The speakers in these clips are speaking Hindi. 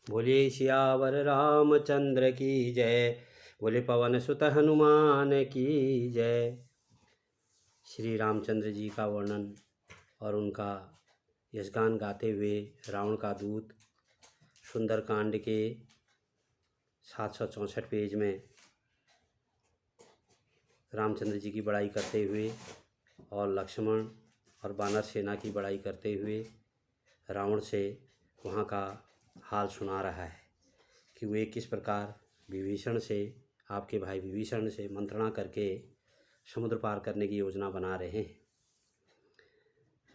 बोलिए सियावर रामचंद्र की जय। बोले पवन सुत हनुमान की जय। श्री रामचंद्र जी का वर्णन और उनका यशगान गाते हुए रावण का दूत सुंदर कांड के 764 पेज में रामचंद्र जी की बड़ाई करते हुए और लक्ष्मण और वानर सेना की बड़ाई करते हुए रावण से वहाँ का हाल सुना रहा है कि वे किस प्रकार विभीषण से, आपके भाई विभीषण से मंत्रणा करके समुद्र पार करने की योजना बना रहे हैं।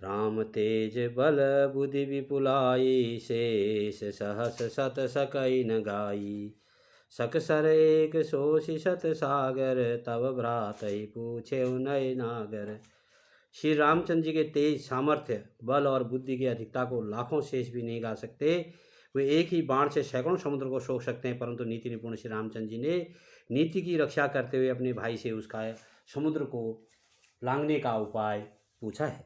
राम तेज बल बुद्धि विपुलाई, शेष सहस सत सकई न गाई। सकसर एक सोषि सत सागर, तब भ्रातहि पूछे नय नागर। श्री रामचंद्र जी के तेज सामर्थ्य, बल और बुद्धि की अधिकता को लाखों शेष भी नहीं गा सकते। वे एक ही बाण से सैकड़ों समुद्र को सोख सकते हैं, परंतु नीति निपुण श्री रामचंद्र जी ने नीति की रक्षा करते हुए अपने भाई से उसका समुद्र को लांघने का उपाय पूछा है।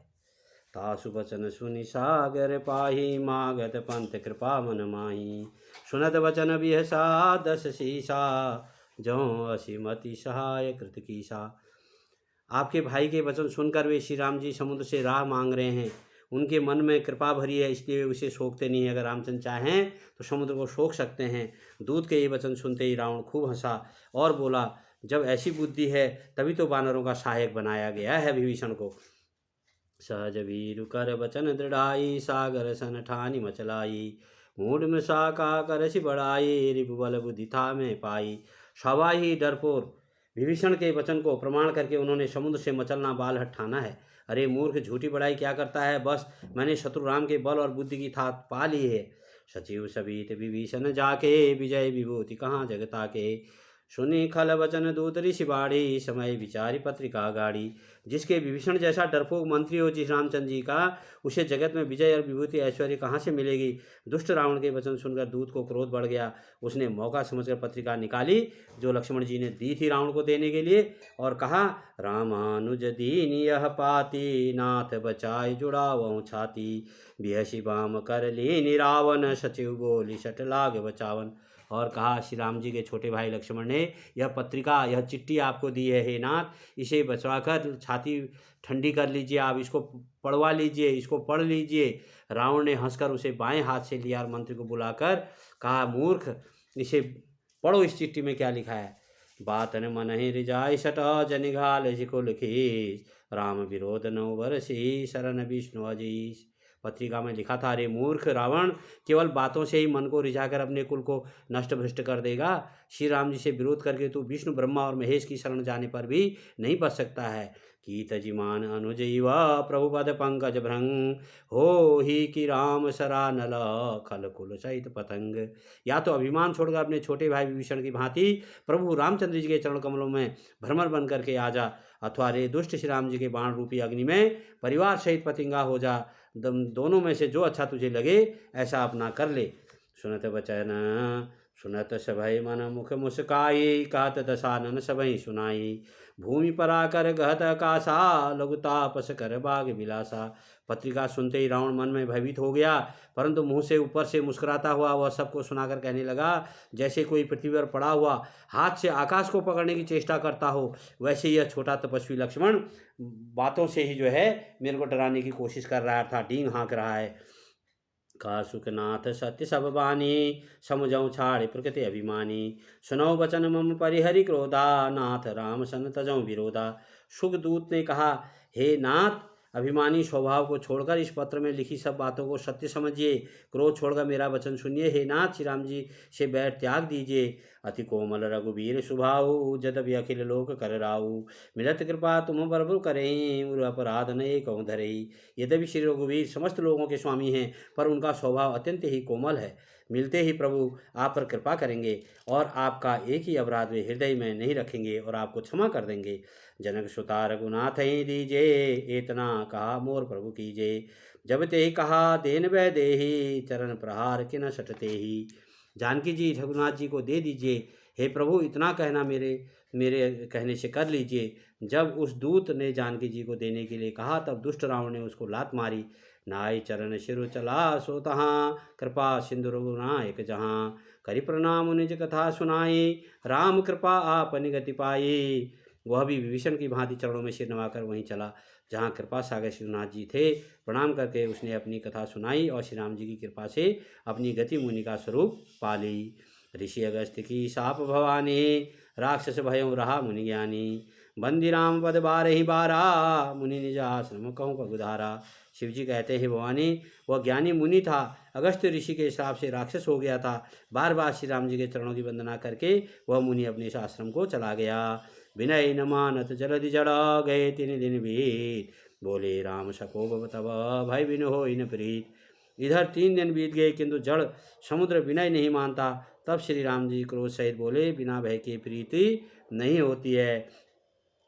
तासु बचन सुनि सागर पाही, मागत पंथ कृपा मन माही। सुनत वचन बिहसा दस शीसा, जौं असीमति सहाय कृत कीसा। आपके भाई के वचन सुनकर वे श्री राम जी समुद्र से राह मांग रहे हैं। उनके मन में कृपा भरी है, इसलिए वे उसे सोखते नहीं। अगर रामचंद्र चाहें तो समुद्र को सोख सकते हैं। दूत के ये वचन सुनते ही रावण खूब हंसा और बोला, जब ऐसी बुद्धि है तभी तो वानरों का सहायक बनाया गया है विभीषण को। सहज वीरु कर वचन दृढ़ाई, सागर सन ठानी मचलाई। मूढ़ मृषा का करसि बढ़ाई, रिपुबल बुद्धि था में पाई। सवा ही डरपोर विभीषण के वचन को प्रमाण करके उन्होंने समुद्र से मचलना बाल हट ठाना है। अरे मूर्ख, झूठी बड़ाई क्या करता है? बस मैंने शत्रु राम के बल और बुद्धि की था पा ली है। सचिव सबित विभीषण जाके, विजय विभूति कहाँ जगता के। सुनी खल वचन दूत ऋषि बाड़ी, समय विचारी पत्रिका गाड़ी। जिसके विभीषण जैसा डरपोक मंत्री हो जिस रामचंद्र जी का, उसे जगत में विजय और विभूति ऐश्वर्य कहाँ से मिलेगी। दुष्ट रावण के वचन सुनकर दूत को क्रोध बढ़ गया। उसने मौका समझकर पत्रिका निकाली जो लक्ष्मण जी ने दी थी रावण को देने के लिए, और कहा, रामानुज दीन यह पाती, नाथ बचाई जुड़ावऊँ छाती। बिहसी बाम कर लीनि रावण, सचिव बोली सट लाग बचावन। और कहा, श्री राम जी के छोटे भाई लक्ष्मण ने यह पत्रिका, यह चिट्ठी आपको दी है, हे नाथ, इसे बचवाकर छाती ठंडी कर लीजिए, आप इसको पढ़वा लीजिए, इसको पढ़ लीजिए। रावण ने हंसकर उसे बाएं हाथ से लिया और मंत्री को बुलाकर कहा, मूर्ख, इसे पढ़ो, इस चिट्ठी में क्या लिखा है। बात न मन ही रिजाई, सट जनिघाल जिको लिखीस। राम विरोध नौ बरसी, शरण विष्णु अजीस। पत्रिका में लिखा था, अरे मूर्ख रावण, केवल बातों से ही मन को रिझाकर अपने कुल को नष्ट भ्रष्ट कर देगा। श्री राम जी से विरोध करके तू विष्णु ब्रह्मा और महेश की शरण जाने पर भी नहीं बच सकता है। कीत जिमान अनुज युवा, प्रभुपद पंकज भृंग। हो ही कि राम सरा नल, खल कुल सहित पतंग। या तो अभिमान छोड़कर अपने छोटे भाई विभीषण की भांति प्रभु रामचंद्र जी के चरण कमलों में भ्रमर बन करके आ जा, अथवा रे दुष्ट श्री राम जी के बाण रूपी अग्नि में परिवार सहित पतिंगा हो जा। दोनों में से जो अच्छा तुझे लगे ऐसा अपना कर ले। सुनत वचन सुनत सभय मन मुख मुस्काई, कहत दशानन सबहि सुनाई। भूमि पर आकर गहत आकाशा, लघु तापस कर बाग बिलासा। पत्रिका सुनते ही रावण मन में भयभीत हो गया, परंतु मुंह से ऊपर से मुस्कुराता हुआ वह सबको सुनाकर कहने लगा, जैसे कोई पृथ्वी पर पड़ा हुआ हाथ से आकाश को पकड़ने की चेष्टा करता हो, वैसे यह छोटा तपस्वी लक्ष्मण बातों से ही जो है मेरे को डराने की कोशिश कर रहा था, डींग हाँक रहा है। का सुखनाथ सत्य सब बानी, समुझऊ छाड़ प्रकृति अभिमानी। सुनौ वचन मम परिहरि क्रोधा, नाथ राम सन तजऊ विरोधा। सुखदूत ने कहा, हे नाथ, अभिमानी स्वभाव को छोड़कर इस पत्र में लिखी सब बातों को सत्य समझिए। क्रोध छोड़कर मेरा वचन सुनिए। हे नाथ, श्री राम जी से बैर त्याग दीजिए। अति कोमल रघुबीर सुभाऊ, जदपि अखिल लोक कर राऊ। मिलत कृपा तुम बरबुर करें, उर अपराध न कहूँ धरई। यद्यपि श्री रघुवीर समस्त लोगों के स्वामी हैं, पर उनका स्वभाव अत्यंत ही कोमल है। मिलते ही प्रभु आप पर कृपा करेंगे और आपका एक ही अपराध वे हृदय में नहीं रखेंगे और आपको क्षमा कर देंगे। जनक सुता रघुनाथ ही दीजे, इतना कहा मोर प्रभु कीजे। जब ते ही कहा देन वह देही, चरण प्रहार कि न सटते ही। जानकी जी रघुनाथ जी को दे दीजिए। हे प्रभु, इतना कहना मेरे मेरे कहने से कर लीजिए। जब उस दूत ने जानकी जी को देने के लिए कहा, तब दुष्ट रावण ने उसको लात मारी। नाई चरण सिरु चला सो तहाँ, कृपा सिंधु रघुनायक जहाँ। करि प्रणाम निज कथा सुनाई, राम कृपा आपनि गति पाई। वह भी विभीषण की भांति चरणों में सिर नवाकर वहीं चला जहाँ कृपा सागर श्रीनाथ जी थे। प्रणाम करके उसने अपनी कथा सुनाई और श्री राम जी की कृपा से अपनी गति मुनि का स्वरूप पा ली। ऋषि अगस्त्य की शाप भवानी, राक्षस भयों रहा मुनि ज्ञानी। बंदी राम पद बारहि बारा, मुनि निज आश्रम कहूँ पगुधारा। शिव जी कहते हैं भवानी, वह ज्ञानी मुनि था, अगस्त्य ऋषि के श्राप से राक्षस हो गया था। बार बार श्री राम जी के चरणों की वंदना करके वह मुनि अपने इस आश्रम को चला गया। विनय न मानत जलधि जड़, गए 3 दिन बीत। बोले राम सकोब तब, भय बिन होई न प्रीत। इधर 3 दिन बीत गए किंतु जड़ समुद्र विनय नहीं मानता। तब श्री राम जी क्रोध सहित बोले, बिना भय की प्रीति नहीं होती है।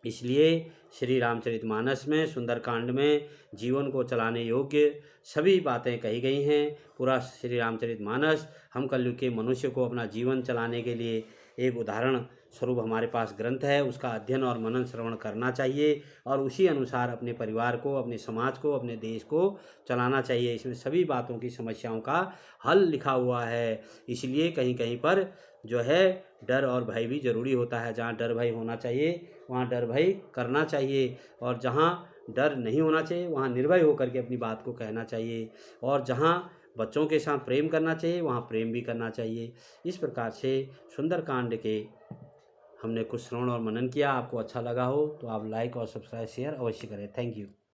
इसलिए श्री रामचरितमानस में सुंदरकांड में जीवन को चलाने योग्य सभी बातें कही गई हैं। पूरा श्री रामचरितमानस हम कलयुग के मनुष्य को अपना जीवन चलाने के लिए एक उदाहरण स्वरूप हमारे पास ग्रंथ है। उसका अध्ययन और मनन श्रवण करना चाहिए और उसी अनुसार अपने परिवार को, अपने समाज को, अपने देश को चलाना चाहिए। इसमें सभी बातों की समस्याओं का हल लिखा हुआ है। इसलिए कहीं कहीं पर जो है डर और भय भी जरूरी होता है। जहाँ डर भय होना चाहिए वहाँ डर भय करना चाहिए, और जहाँ डर नहीं होना चाहिए वहाँ निर्भय होकर के अपनी बात को कहना चाहिए, और जहाँ बच्चों के साथ प्रेम करना चाहिए वहाँ प्रेम भी करना चाहिए। इस प्रकार से सुंदरकांड के हमने कुछ श्रवण और मनन किया। आपको अच्छा लगा हो तो आप लाइक और सब्सक्राइब शेयर अवश्य करें। Thank you.